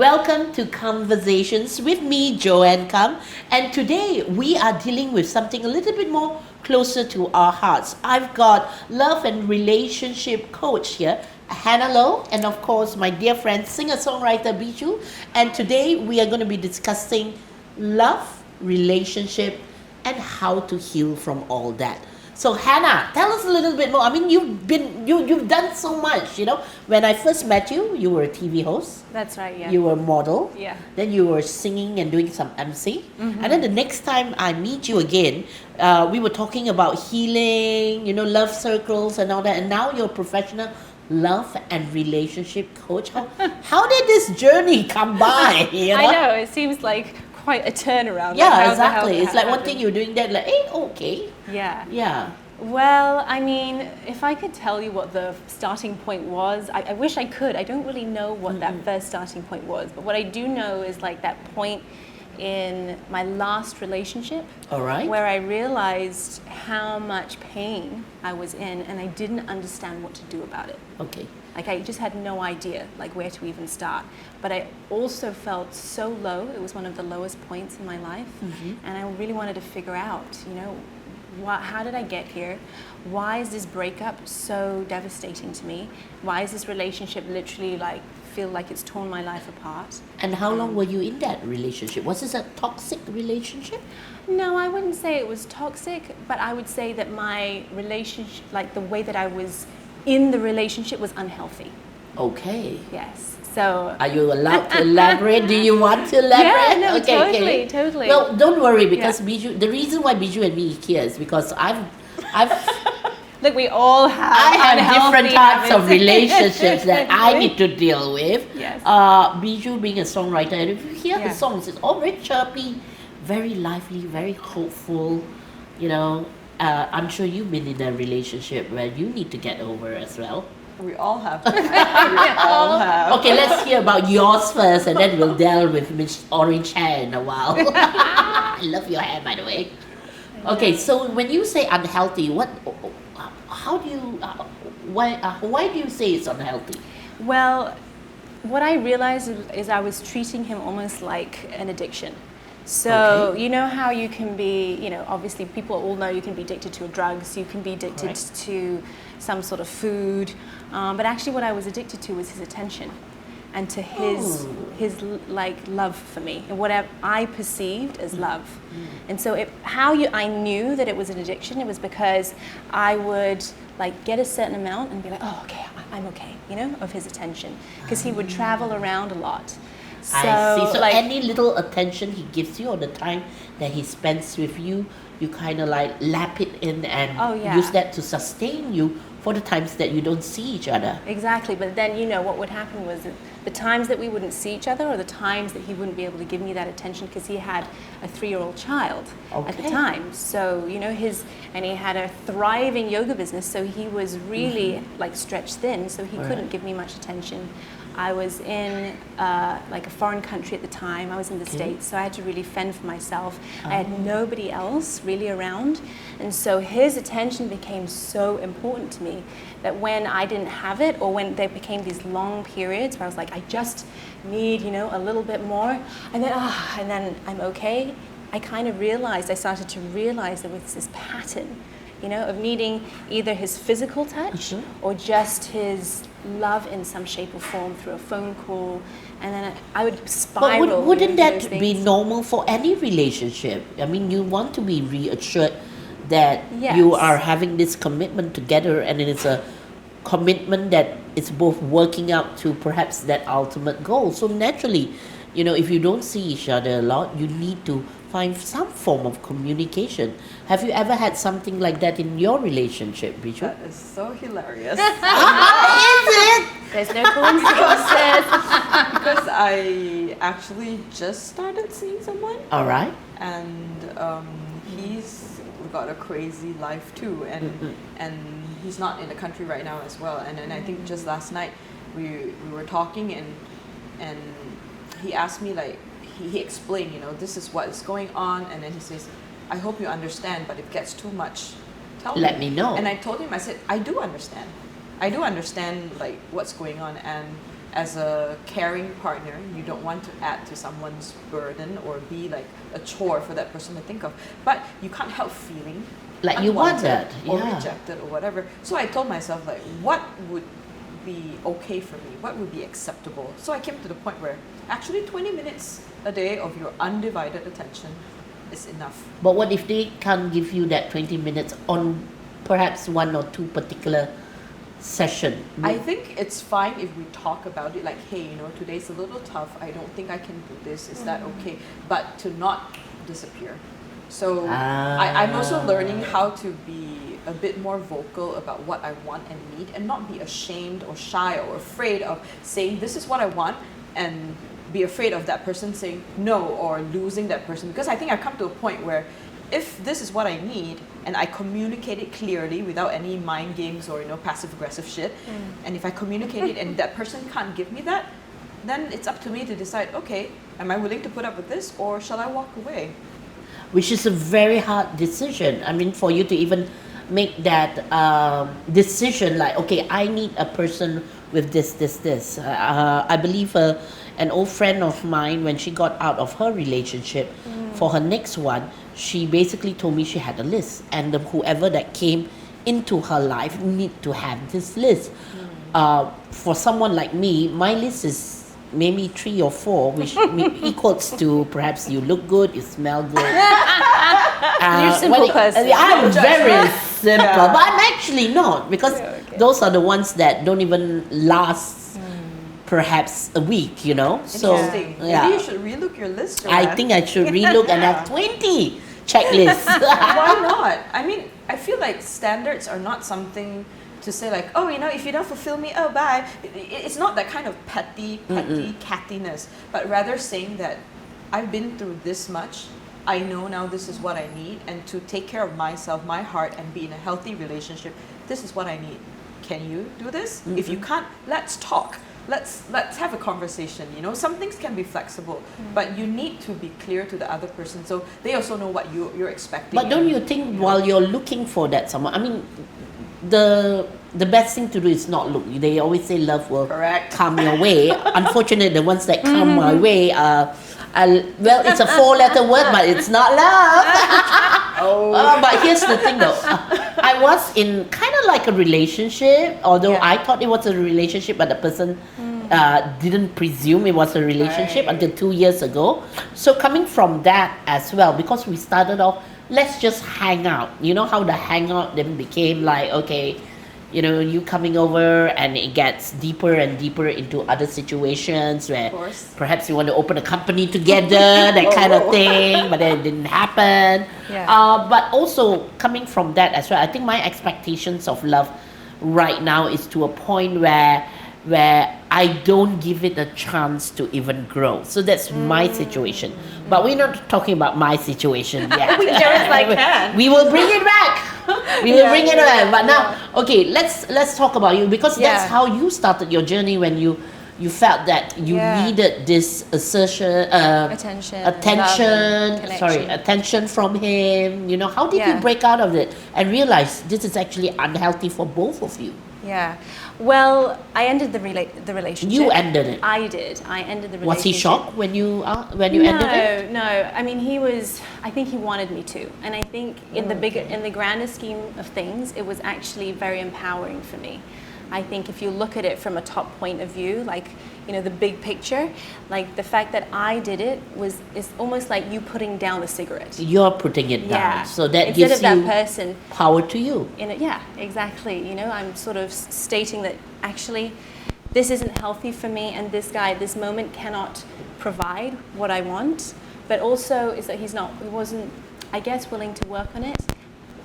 Welcome to Kamversations with me, Joanne Kam. And today we are dealing with something a little bit more closer to our hearts. I've got love and relationship coach here, Hannah Lowe, and of course my dear friend, singer-songwriter Bijou. And today we are going to be discussing love, relationship, and how to heal from all that. So Hannah, tell us a little bit more. I mean, you've done so much. When I first met you, you were a TV host. That's right. Yeah. You were a model. Yeah. Then you were singing and doing some MC. Mm-hmm. And then the next time I meet you again, we were talking about healing, love circles and all that. And now you're a professional love and relationship coach. How did this journey come by? I know, it seems like quite a turnaround. Yeah, like exactly. It's like one happened? thing you're doing that, like, hey, okay. Yeah. Yeah. Well, I mean, if I could tell you what the starting point was, I wish I could. I don't really know what that first starting point was. But what I do know is like that point in my last relationship. All right. Where I realized how much pain I was in and I didn't understand what to do about it. Okay. Like I just had no idea like where to even start. But I also felt so low. It was one of the lowest points in my life. Mm-hmm. And I really wanted to figure out, how did I get here? Why is this breakup so devastating to me? Why is this relationship literally feel like it's torn my life apart? And how long were you in that relationship? Was this a toxic relationship? No, I wouldn't say it was toxic, but I would say that my relationship, the way that I was in the relationship was unhealthy. Okay. Yes. So are you allowed to elaborate? Do you want to elaborate? Yeah, no, okay, totally. Well, don't worry, because Bijou, the reason why Bijou and me are here is because I've look, we all have I have different unhealthy types of habits. relationships that I need to deal with. Yes. Bijou being a songwriter, and if you hear the songs, it's all very chirpy, very lively, very hopeful. I'm sure you've been in a relationship where you need to get over as well. We all have. We all have. Okay, let's hear about yours first, and then we'll delve with Miss Orange hair in a while. I love your hair, by the way. Okay, so when you say unhealthy, how do you, why do you say it's unhealthy? Well, what I realized is I was treating him almost like an addiction. So you know how you can be, obviously people all know you can be addicted to drugs, you can be addicted to some sort of food, but actually what I was addicted to was his attention and to his love for me and what I perceived as love. And so I knew that it was an addiction, it was because I would get a certain amount and be like, oh, okay, I'm okay, of his attention, because he would travel around a lot. So, I see. So any little attention he gives you or the time that he spends with you, you kind of lap it in and use that to sustain you for the times that you don't see each other. Exactly. But then, what would happen was that the times that we wouldn't see each other or the times that he wouldn't be able to give me that attention because he had a 3-year-old child at the time. So, and he had a thriving yoga business, so he was really stretched thin, so he couldn't give me much attention. I was in a foreign country at the time. I was in the States, so I had to really fend for myself. I had nobody else really around. And so his attention became so important to me that when I didn't have it, or when there became these long periods where I was like, I just need, a little bit more, and then I'm okay, I started to realize there was this pattern, of needing either his physical touch or just his love in some shape or form through a phone call, and then I would spiral. But wouldn't that be normal for any relationship? I mean, you want to be reassured that you are having this commitment together, and it's a commitment that it's both working out to perhaps that ultimate goal. So naturally, if you don't see each other a lot, you need to find some form of communication. Have you ever had something like that in your relationship, Bijou? That is so hilarious. Is it? There's no coincidences. Because I actually just started seeing someone. All right. And he's got a crazy life too. And he's not in the country right now as well. And then I think just last night we were talking and he asked me he explained, this is what is going on, and then he says, I hope you understand, but if it gets too much, let me know. And I told him, I said, I do understand what's going on, and as a caring partner, you don't want to add to someone's burden or be like a chore for that person to think of. But you can't help feeling Like you want unwanted that, or yeah. rejected or whatever. So I told myself like, what would be okay for me? What would be acceptable? So I came to the point where actually 20 minutes a day of your undivided attention is enough. But what if they can't give you that 20 minutes on perhaps one or two particular session? I think it's fine if we talk about it like, hey, you know, today's a little tough. I don't think I can do this. Is that okay? But to not disappear. So I'm also learning how to be a bit more vocal about what I want and need and not be ashamed or shy or afraid of saying this is what I want and be afraid of that person saying no or losing that person. Because I think I've come to a point where if this is what I need and I communicate it clearly without any mind games or, you know, passive aggressive shit, and if I communicate it and that person can't give me that, then it's up to me to decide, okay, am I willing to put up with this or shall I walk away? Which is a very hard decision. I mean, for you to even make that decision, like, okay, I need a person with this. I believe an old friend of mine, when she got out of her relationship, for her next one, she basically told me she had a list, and whoever that came into her life need to have this list. For someone like me, my list is maybe 3 or 4, which equals to perhaps you look good, you smell good. You're a simple person. I'm very simple, Yeah. but I'm actually not, because those are the ones that don't even last perhaps a week, you know. So Interesting. Maybe you should relook your list. I Joanne. think I should relook and have 20 checklists. Why not? I mean, I feel like standards are not something to say like, oh, you know, if you don't fulfill me, oh, bye. It's not that kind of petty cattiness, but rather saying that I've been through this much. I know now this is what I need, and to take care of myself, my heart, and be in a healthy relationship, this is what I need. Can you do this? If you can't, let's talk. Let's have a conversation. You know, some things can be flexible, but you need to be clear to the other person so they also know what you're expecting. But don't you think while you're looking for that someone, I mean, the best thing to do is not look. They always say love will Correct. come your way. Unfortunately, the ones that come my way well, it's a 4-letter word, but it's not love. But here's the thing though. I was in kind of like a relationship, although I thought it was a relationship, but the person didn't presume it was a relationship until 2 years ago. So coming from that as well, because we started off, let's just hang out. You know how the hangout then became like, okay, you know, you coming over, and it gets deeper and deeper into other situations where perhaps you want to open a company together, that kind of thing, but then it didn't happen. But also coming from that as well, I think my expectations of love right now is to a point where I don't give it a chance to even grow. So that's my situation. But we're not talking about my situation yet. We will bring it back. We will bring it back. But now, okay, let's talk about you, because that's how you started your journey when you felt that you needed this attention from him. You know, how did you break out of it and realize this is actually unhealthy for both of you? Yeah. Well, I ended the relationship. You ended it. I did. I ended the relationship. Was he shocked when you ended it? No. I mean, I think he wanted me to. And I think in the grander scheme of things, it was actually very empowering for me. I think if you look at it from a top point of view, like, you know, the big picture, like the fact that I did it is almost like you putting down the cigarette. You're putting it down. So that instead gives of that you person power to you. Yeah, exactly. You know, I'm sort of stating that actually this isn't healthy for me, and this guy, this moment cannot provide what I want. But also is that he wasn't, I guess, willing to work on it,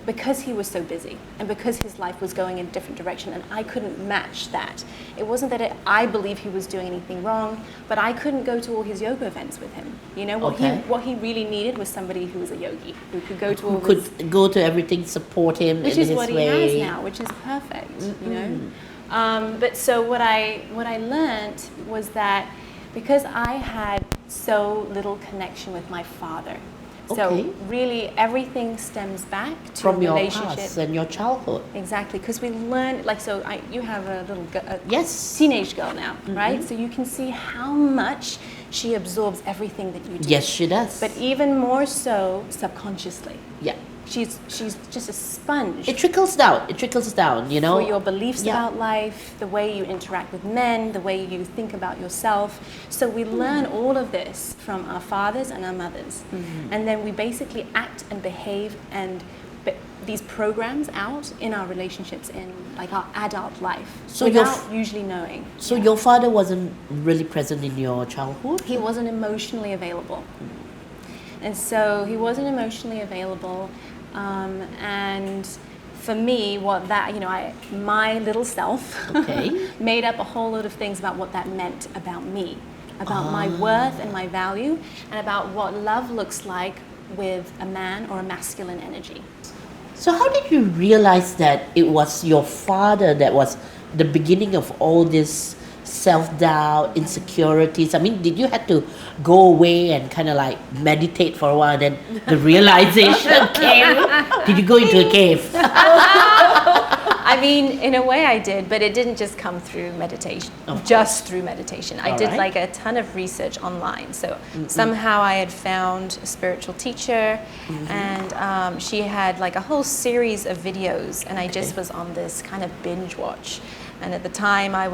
because he was so busy and because his life was going in a different direction, and I couldn't match that. It wasn't that I believe he was doing anything wrong, but I couldn't go to all his yoga events with him. You know, what he really needed was somebody who was a yogi, who could go to all go to everything, support him which in is his what way. he has now, which is perfect. You know, but so what I learned was that because I had so little connection with my father, So Okay. really, everything stems back to From your relationship. past and your childhood. Exactly, because we learn, like, so you have a little Yes. teenage girl now, right? So you can see how much she absorbs everything that you do. Yes, she does. But even more so subconsciously. yeah. She's just a sponge It trickles down. It trickles down, you know. for your beliefs Yeah. about life, the way you interact with men, the way you think about yourself. So we learn all of this from our fathers and our mothers. And then we basically act and behave and these programs out in our relationships in like our adult life So your without usually knowing. So your father wasn't really present in your childhood? He wasn't emotionally available. And so he wasn't emotionally available. And for me, what that, my little self Okay. made up a whole lot of things about what that meant about me, about my worth and my value, and about what love looks like with a man or a masculine energy. So how did you realize that it was your father that was the beginning of all this self-doubt, insecurities? I mean, did you have to go away and kind of like meditate for a while, then the realization came? Did you go into a cave? I mean, in a way I did, but it didn't just come through meditation, just through meditation. I did right. like a ton of research online. So somehow I had found a spiritual teacher and she had like a whole series of videos and I just was on this kind of binge watch. And at the time I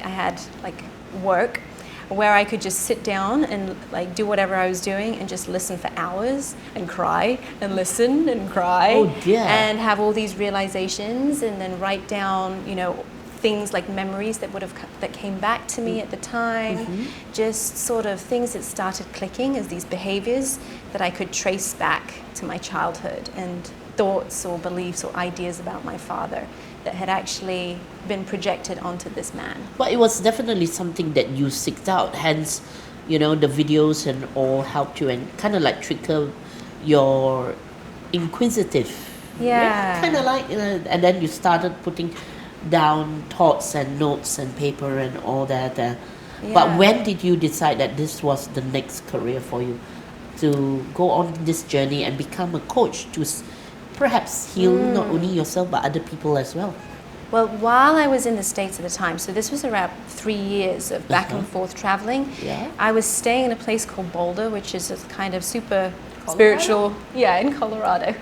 had like work where I could just sit down and like do whatever I was doing and just listen for hours and cry and listen and cry Oh, dear. and have all these realizations and then write down, things like memories that came back to me at the time, just sort of things that started clicking as these behaviors that I could trace back to my childhood and thoughts or beliefs or ideas about my father that had actually been projected onto this man. But it was definitely something that you seeked out. Hence, the videos and all helped you and kind of like trigger your inquisitive. Yeah. Kind of like, and then you started putting down thoughts and notes and paper and all that. But Yeah. when did you decide that this was the next career for you? To go on this journey and become a coach to perhaps heal not only yourself but other people as well. Well, while I was in the States at the time, so this was around 3 years of back and forth traveling, Yeah. I was staying in a place called Boulder, which is a kind of super spiritual, in Colorado.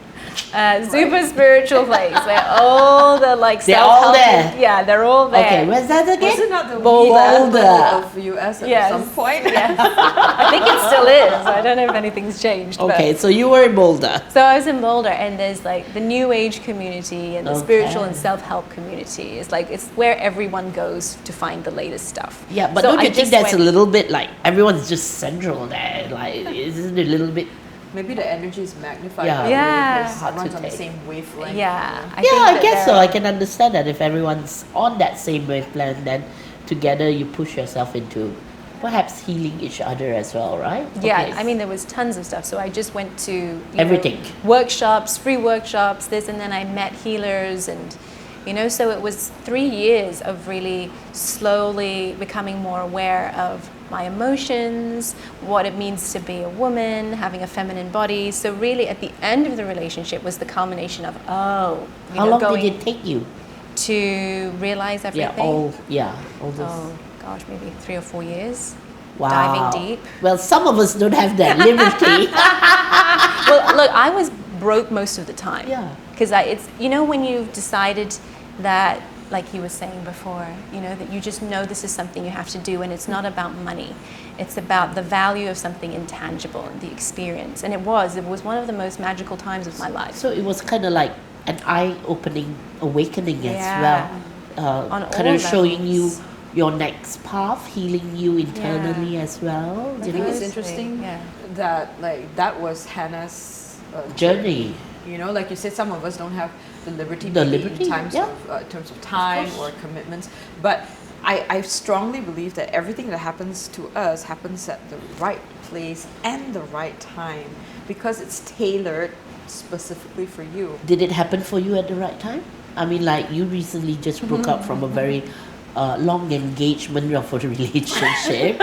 Super spiritual place where all the like They're all self-help, there? yeah, they're all there. Okay, where's that again? Was it not the Boulder. of US at Yes. some point? Yes. I think it still is. I don't know if anything's changed. but- Okay, so you were in Boulder. So I was in Boulder, and there's like the New Age community and the spiritual and Okay. self-help community. It's where everyone goes to find the latest stuff. Yeah, but So don't I you think just that's a went- little bit like everyone's just central there? Like, isn't it a little bit? Maybe the energy is magnified. Yeah. that way Yeah. because Hard to everyone's on the take. same wavelength. Yeah, I think guess so. they're- I can understand that if everyone's on that same wavelength, then together you push yourself into perhaps healing each other as well, right? Yeah, Okay. I mean there was tons of stuff. So I just went to Everything. Workshops, free workshops, this, and then I met healers, and so it was 3 years of really slowly becoming more aware of my emotions, what it means to be a woman, having a feminine body. So really, at the end of the relationship was the culmination of how long going did it take you? to realize everything. All this. Oh gosh, maybe 3 or 4 years. Wow. Diving deep. Well, some of us don't have that liberty. Well, look, I was broke most of the time. Yeah. Because it's when you've decided that, like he was saying before, that you just know this is something you have to do, and it's not about money. It's about the value of something intangible and the experience. And it was one of the most magical times of my life. So it was kind of like an eye-opening awakening as Yeah. well. On Kind all of showing you levels. your next path, healing you internally as well. I you think know? it's Mostly, interesting yeah. that was Hannah's Journey. Like you said, some of us don't have the liberty, The maybe liberty, in terms yeah. of time course. or commitments. But I strongly believe that everything that happens to us happens at the right place and the right time because it's tailored specifically for you. Did it happen for you at the right time? I mean, like you recently just broke up from a very long engagement of a relationship.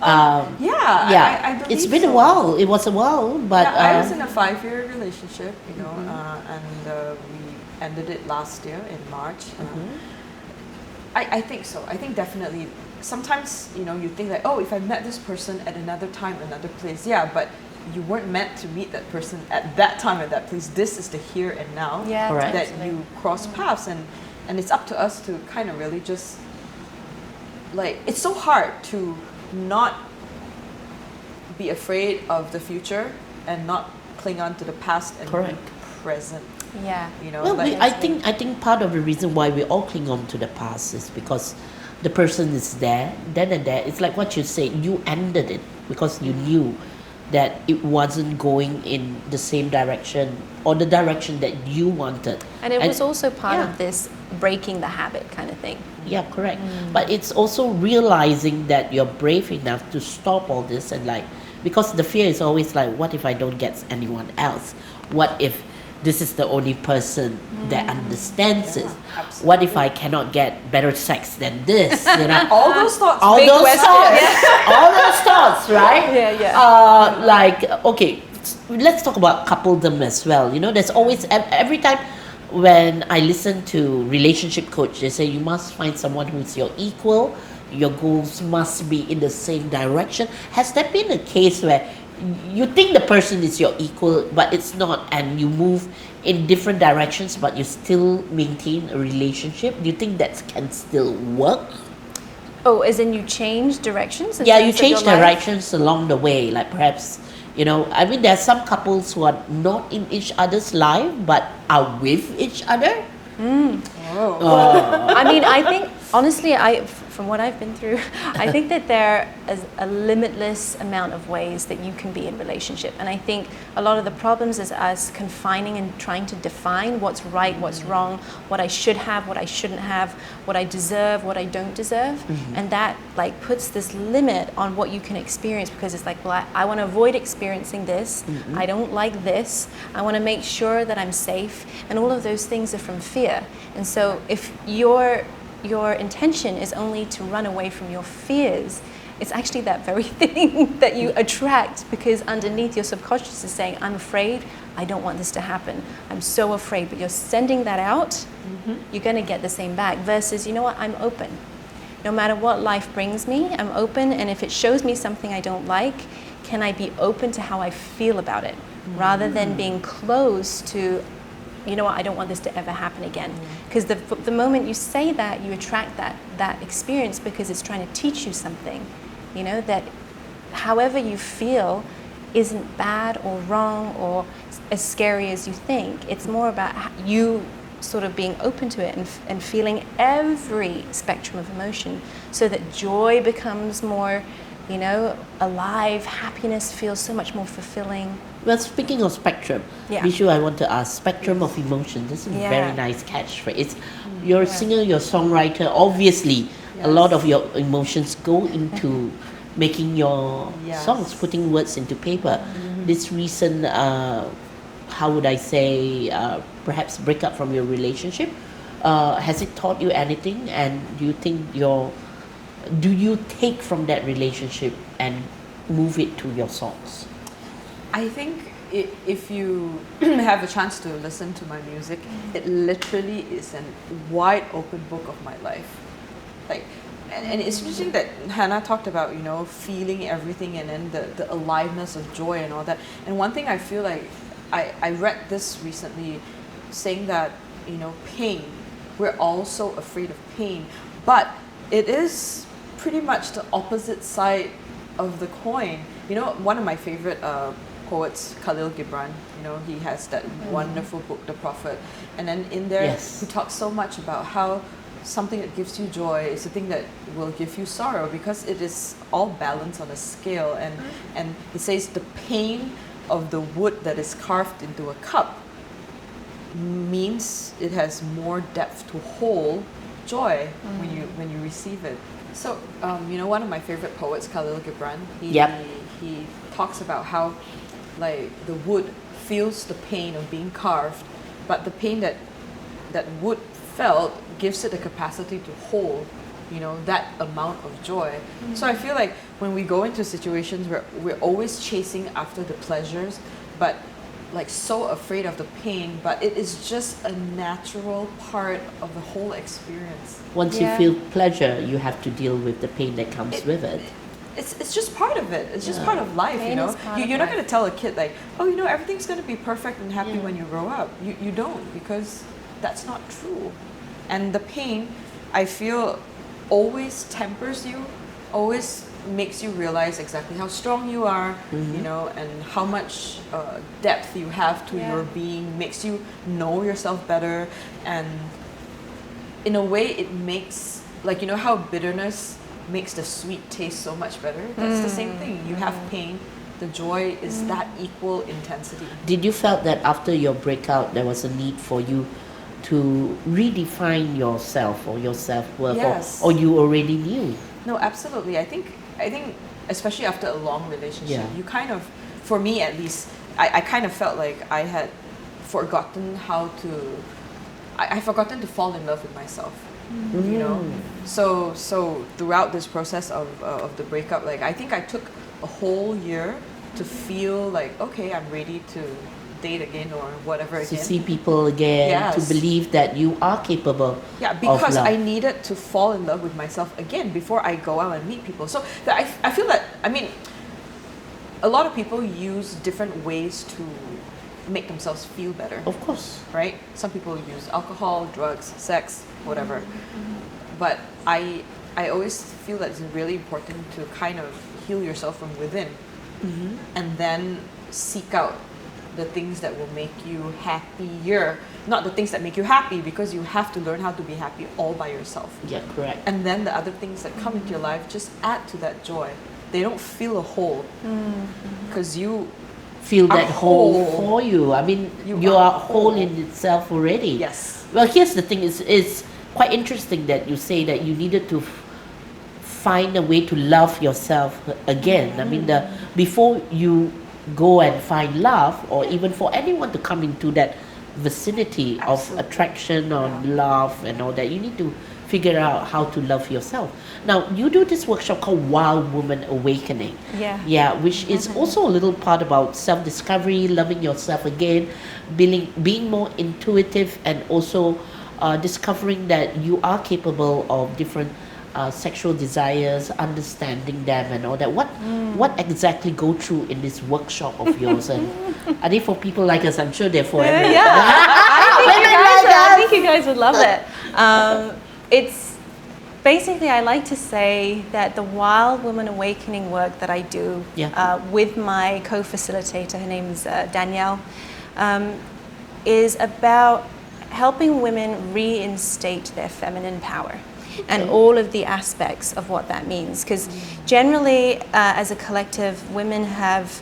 Yeah, I believe it's been a so. while. It was a while, but Yeah, I was in a 5-year relationship, and we ended it last year in March. I think so. I think definitely. Sometimes you think like, oh, if I met this person at another time, another place, yeah, but you weren't meant to meet that person at that time, at that place. This is the here and now Yeah, Correct. that totally. you cross paths, and it's up to us to kind of really just like, it's so hard to not be afraid of the future and not cling on to the past and Correct. be present. Yeah. well, like, I think part of the reason why we all cling on to the past is because the person is there, then and there. It's like what you said. You ended it because you knew that it wasn't going in the same direction or the direction that you wanted. And it was also part yeah. of this breaking the habit kind of thing. Yeah, correct. But it's also realizing that you're brave enough to stop all this and like, because the fear is always like, what if I don't get anyone else? What if this is the only person that understands it? absolutely. What if I cannot get better sex than this? all those thoughts, all big those questions. thoughts, all those thoughts, right? Yeah. Like, okay, let's talk about coupledom as well. There's always every time when I listen to relationship coach, they say you must find someone who's your equal. Your goals must be in the same direction. Has there been a case where you think the person is your equal, but it's not, and you move in different directions, but you still maintain a relationship? Do you think that can still work? Oh, as in you change directions? in Yeah, you terms of your change life? directions along the way. Like perhaps, I mean, there are some couples who are not in each other's life, but are with each other. I mean, I think, honestly, from what I've been through, I think that there is a limitless amount of ways that you can be in relationship. And I think a lot of the problems is us confining and trying to define what's right, what's wrong, what I should have, what I shouldn't have, what I deserve, what I don't deserve. And that like puts this limit on what you can experience, because it's like, well, I want to avoid experiencing this. I don't like this. I want to make sure that I'm safe. And all of those things are from fear. And so if your intention is only to run away from your fears, it's actually that very thing that you attract, because underneath your subconscious is saying, I'm afraid, I don't want this to happen. I'm so afraid, but you're sending that out, you're going to get the same back. Versus, you know what, I'm open. No matter what life brings me, I'm open, and if it shows me something I don't like, can I be open to how I feel about it? Rather than being closed to, you know what, I don't want this to ever happen again. Because the moment you say that, you attract that experience, because it's trying to teach you something, that however you feel isn't bad or wrong or as scary as you think. It's more about you sort of being open to it and feeling every spectrum of emotion, so that joy becomes more, alive, happiness feels so much more fulfilling. Well, speaking of spectrum, Yeah. Vishu, I want to ask, spectrum of emotion. This is a very nice catchphrase. You're a singer, you're a songwriter. Obviously, a lot of your emotions go into making your songs, putting words into paper. This recent, how would I say, perhaps breakup from your relationship, has it taught you anything? And do you take from that relationship and move it to your songs? I think if you have a chance to listen to my music, it literally is a wide open book of my life. Like, and it's interesting that Hannah talked about, feeling everything, and then the aliveness of joy and all that. And one thing I feel like, I read this recently, saying that, pain, we're all so afraid of pain, but it is pretty much the opposite side of the coin. One of my favorite poets, Khalil Gibran, he has that wonderful book, The Prophet, and then in there he talks so much about how something that gives you joy is the thing that will give you sorrow, because it is all balanced on a scale, and he says the pain of the wood that is carved into a cup means it has more depth to hold joy when you receive it. So one of my favorite poets, Khalil Gibran, he talks about how like the wood feels the pain of being carved, but the pain that wood felt gives it the capacity to hold you know, that amount of joy. So I feel like when we go into situations where we're always chasing after the pleasures, but like so afraid of the pain, but it is just a natural part of the whole experience. Once you feel pleasure, you have to deal with the pain that comes with it. It's just part of it. It's just part of life, Pain you know. is part of You're not life. going to tell a kid like, oh, you know, everything's going to be perfect and happy when you grow up. You don't, because that's not true. And the pain, I feel, always tempers you, always makes you realize exactly how strong you are, you know, and how much depth you have to your being, makes you know yourself better. And in a way, it makes, like, you know how bitterness makes the sweet taste so much better? That's the same thing. You have pain, the joy is that equal intensity. Did you felt that after your breakout, there was a need for you to redefine yourself or your self-worth, Yes. or you already knew? No, absolutely. I think especially after a long relationship, Yeah. you kind of, for me at least, I kind of felt like I had forgotten how to, I forgotten to fall in love with myself. You know, so throughout this process of the breakup, like I think I took a whole year to feel like, okay, I'm ready to date again or whatever To again. see people again, Yes. to believe that you are capable Yeah, of because love. I needed to fall in love with myself again before I go out and meet people. So that I feel that, I mean, a lot of people use different ways to make themselves feel better, Of course. right? Some people use alcohol, drugs, sex, whatever. But I always feel that it's really important to kind of heal yourself from within, and then seek out the things that will make you happier. Not the things that make you happy, because you have to learn how to be happy all by yourself. Yeah, correct. And then the other things that come into your life just add to that joy. They don't fill a hole, because you Feel are that hole whole. for you. I mean, You you are are whole whole. in itself already. Yes. Well, here's the thing: it's quite interesting that you say that you needed to find a way to love yourself again. I mean, before you go and find love, or even for anyone to come into that vicinity of Absolutely. attraction or love and all that, you need to figure out how to love yourself. Now, you do this workshop called Wild Woman Awakening. Yeah, which is also a little part about self-discovery, loving yourself again, being more intuitive, and also discovering that you are capable of different sexual desires, understanding them and all that. What exactly go through in this workshop of yours? And are they for people like us? I'm sure they're for everyone. I think you guys would love it. It's basically, I like to say that the Wild Woman Awakening work that I do with my co-facilitator, her name is Danielle, is about helping women reinstate their feminine power. And all of the aspects of what that means. Because generally, as a collective, women have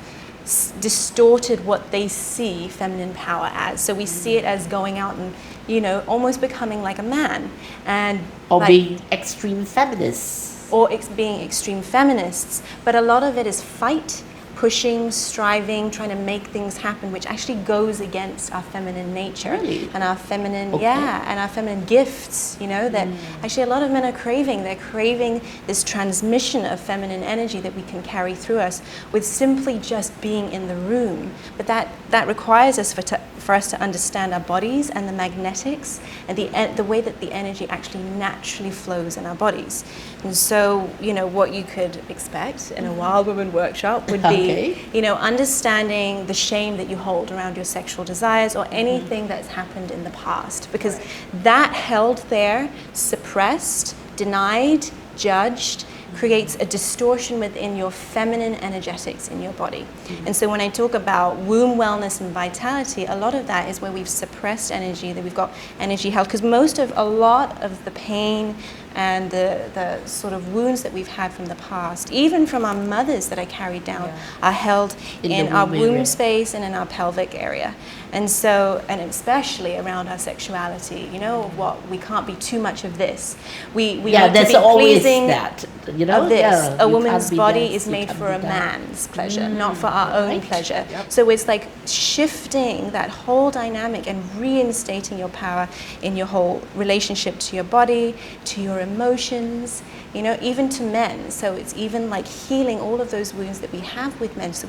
distorted what they see feminine power as. So we see it as going out and, you know, almost becoming like a man. And Or like, being extreme feminists. or being extreme feminists. But a lot of it is fight, pushing, striving, trying to make things happen, which actually goes against our feminine nature. Really? And our feminine, Okay. and our feminine gifts, you know, that actually a lot of men are craving. They're craving this transmission of feminine energy that we can carry through us with simply just being in the room. But that requires us for us to understand our bodies and the magnetics and the way that the energy actually naturally flows in our bodies. And so, you know, what you could expect in a Wild Woman workshop would be, you know, understanding the shame that you hold around your sexual desires or anything that's happened in the past, because that held there, suppressed, denied, judged, creates a distortion within your feminine energetics in your body. And so when I talk about womb wellness and vitality, a lot of that is where we've suppressed energy, that we've got energy held, because a lot of the pain and the sort of wounds that we've had from the past, even from our mothers that are carried down, are held in our womb space and in our pelvic area. And so, and especially around our sexuality, you know, what we can't be too much of this. We need to be always pleasing that, you know. of this. Yeah, A you woman's can't be body this, is you made can't for be a that. man's pleasure, not for our own pleasure. Yep. So it's like shifting that whole dynamic and reinstating your power in your whole relationship to your body, to your our emotions, you know, even to men. So it's even like healing all of those wounds that we have with men, so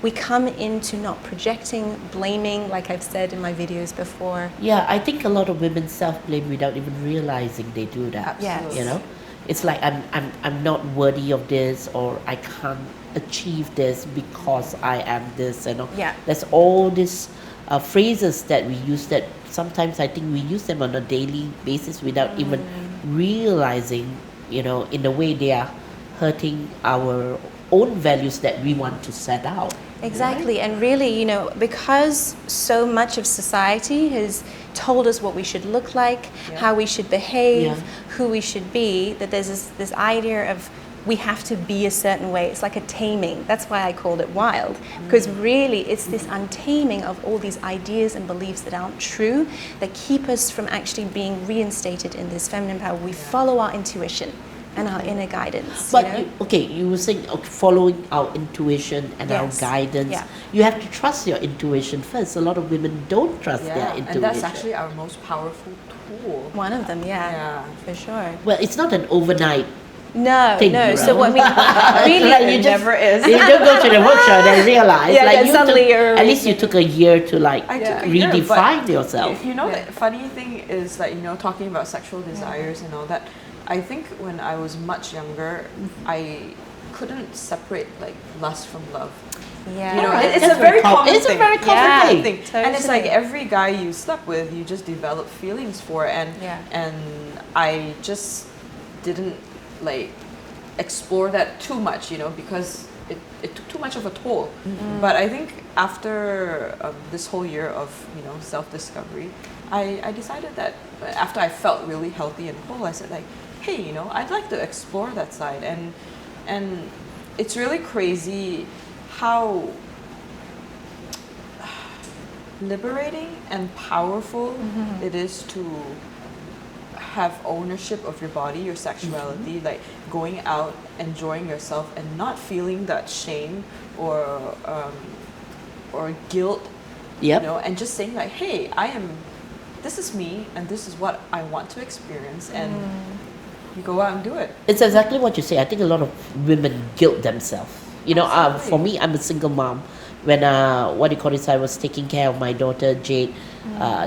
we come into not projecting, blaming, like I've said in my videos before. Yeah, I think a lot of women self-blame without even realizing they do that. Absolutely. You know, it's like I'm not worthy of this, or I can't achieve this because I am this, you know. Yeah. There's all these phrases that we use that sometimes I think we use them on a daily basis without even realizing, you know, in a way they are hurting our own values that we want to set out. Exactly, and really, you know, because so much of society has told us what we should look like, how we should behave, who we should be, that there's this idea of we have to be a certain way. It's like a taming. That's why I called it wild, because really it's this untaming of all these ideas and beliefs that aren't true, that keep us from actually being reinstated in this feminine power. We follow our intuition and our inner guidance. But you know? you were saying following our intuition and our guidance. Yeah. You have to trust your intuition first. A lot of women don't trust their intuition. And that's actually our most powerful tool. One of them, for sure. Well, it's not an overnight No, thing, no. you So know? what we really, Like It never is. You don't go to the workshop and realize. Yeah, like then you suddenly took, you're- at least you took a year to like I took a year, redefine but yourself. You know, the funny thing is, like, you know, talking about sexual desires and all that, I think when I was much younger, I couldn't separate like lust from love. Yeah. You know, Alright, it's that's a very very common it's a thing. very common Yeah. thing. And it's like Totally. every guy you slept with, you just develop feelings for, and I just didn't like explore that too much, you know, because it took too much of a toll. But I think after this whole year of, you know, self-discovery, I decided that after I felt really healthy and whole, I said like, hey, you know, I'd like to explore that side, and it's really crazy how liberating and powerful it is to have ownership of your body, your sexuality, like going out, enjoying yourself, and not feeling that shame or guilt, Yep. you know, and just saying like, hey, this is me, and this is what I want to experience, and you go out and do it. It's exactly what you say. I think a lot of women guilt themselves. You know, Absolutely. for me, I'm a single mom. When what do you call it? I was taking care of my daughter Jade.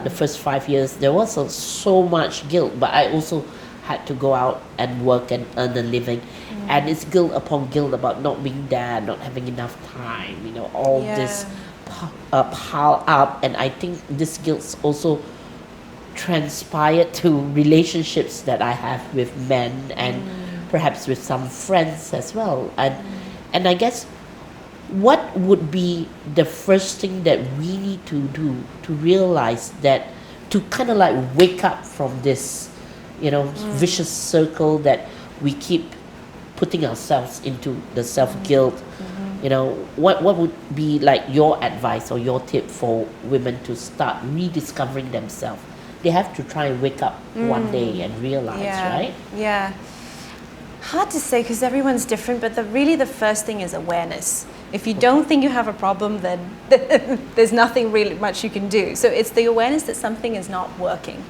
The first 5 years, there was so much guilt, but I also had to go out and work and earn a living, and it's guilt upon guilt about not being there, not having enough time. You know, all this pile up, and I think this guilt also transpired to relationships that I have with men and perhaps with some friends as well. And I guess what would be the first thing that we need to do to realize that, to kind of like wake up from this, you know, vicious circle that we keep putting ourselves into, the self-guilt? You know, what would be like your advice or your tip for women to start rediscovering themselves? They have to try and wake up one day and realize, right? Yeah. Hard to say because everyone's different, but really the first thing is awareness. If you don't think you have a problem, then there's nothing really much you can do. So it's the awareness that something is not working,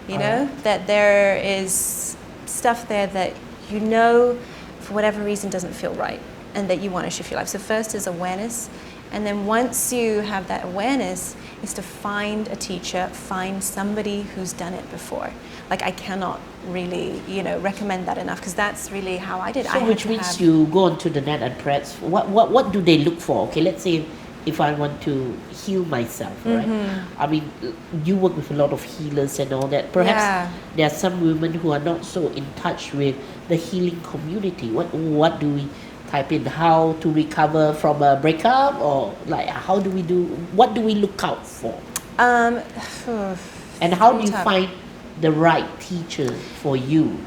you know, that there is stuff there that you know for whatever reason doesn't feel right and that you want to shift your life. So first is awareness. And then once you have that awareness, is to find a teacher, find somebody who's done it before. Like I cannot really, you know, recommend that enough because that's really how I did. So which means you go onto the net and perhaps what do they look for? Okay, let's say if I want to heal myself, right? I mean, you work with a lot of healers and all that. Perhaps there are some women who are not so in touch with the healing community. What do we type in? How to recover from a breakup, or like what do we look out for? And how do you find the right teacher for you?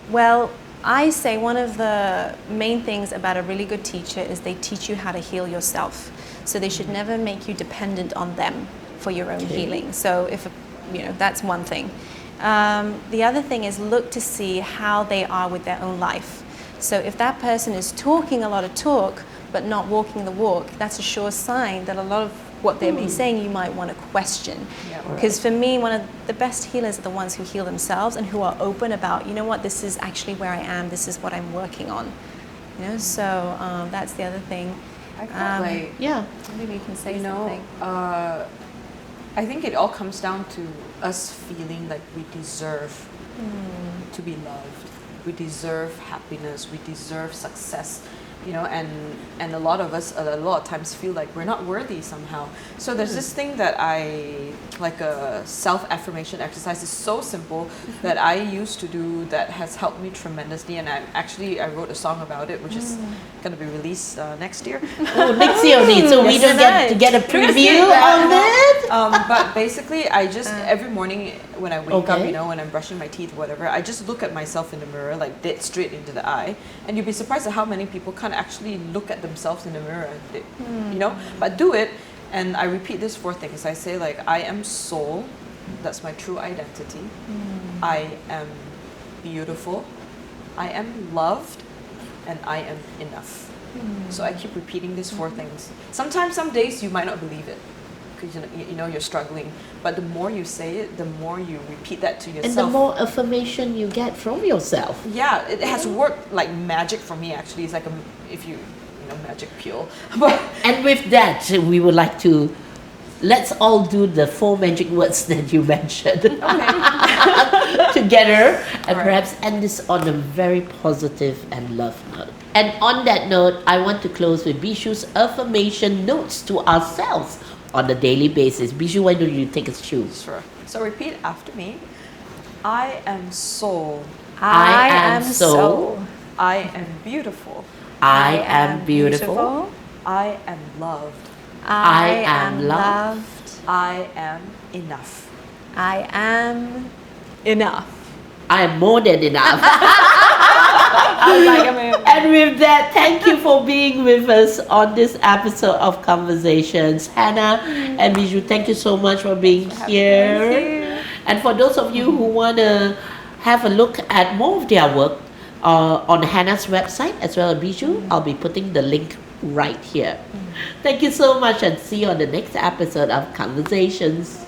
Well, I say one of the main things about a really good teacher is they teach you how to heal yourself. So they should never make you dependent on them for your own healing. So if, you know, that's one thing. The other thing is look to see how they are with their own life. So if that person is talking a lot of talk but not walking the walk, that's a sure sign that a lot of what they may be saying, you might want to question. Yeah. Because for me, one of the best healers are the ones who heal themselves and who are open about, you know what, this is actually where I am, this is what I'm working on. You know, so that's the other thing. I felt like, Yeah. Maybe you can say you know, something. I think it all comes down to us feeling like we deserve to be loved. We deserve happiness. We deserve success. You know, and a lot of us, a lot of times feel like we're not worthy somehow. So there's this thing that like a self-affirmation exercise is so simple that I used to do that has helped me tremendously. And I wrote a song about it, which is going to be released next year. Oh, next year only, so we don't get to get a preview of it. But basically, I just every morning when I wake up, Okay. you know, when I'm brushing my teeth, whatever, I just look at myself in the mirror, like dead straight into the eye, and you'd be surprised at how many people can't actually look at themselves in the mirror, you know. But do it, and I repeat these 4 things. I say like, I am soul, that's my true identity. I am beautiful. I am loved, and I am enough. So I keep repeating these 4 things. Sometimes, some days you might not believe it, because you know you're struggling. But the more you say it, the more you repeat that to yourself. And the more affirmation you get from yourself. Yeah, it has worked like magic for me. Actually, it's like if you know, magic pill. But And with that, we would like to let's all do the 4 magic words that you mentioned together, and Alright. perhaps end this on a very positive and love note. And on that note, I want to close with Bishu's affirmation notes to ourselves on a daily basis. Bishu, why don't you take us through? sure. So repeat after me. I am soul. I am soul. I am beautiful. I am beautiful. I am loved. I am loved. I am enough. I am enough. I am more than enough. Like, I mean, And with that, thank you for being with us on this episode of Conversations. Hannah and Bijou, thank you so much for being here. And for those of you who want to have a look at more of their work on Hannah's website as well as Bijou, I'll be putting the link right here. Thank you so much, and see you on the next episode of Conversations.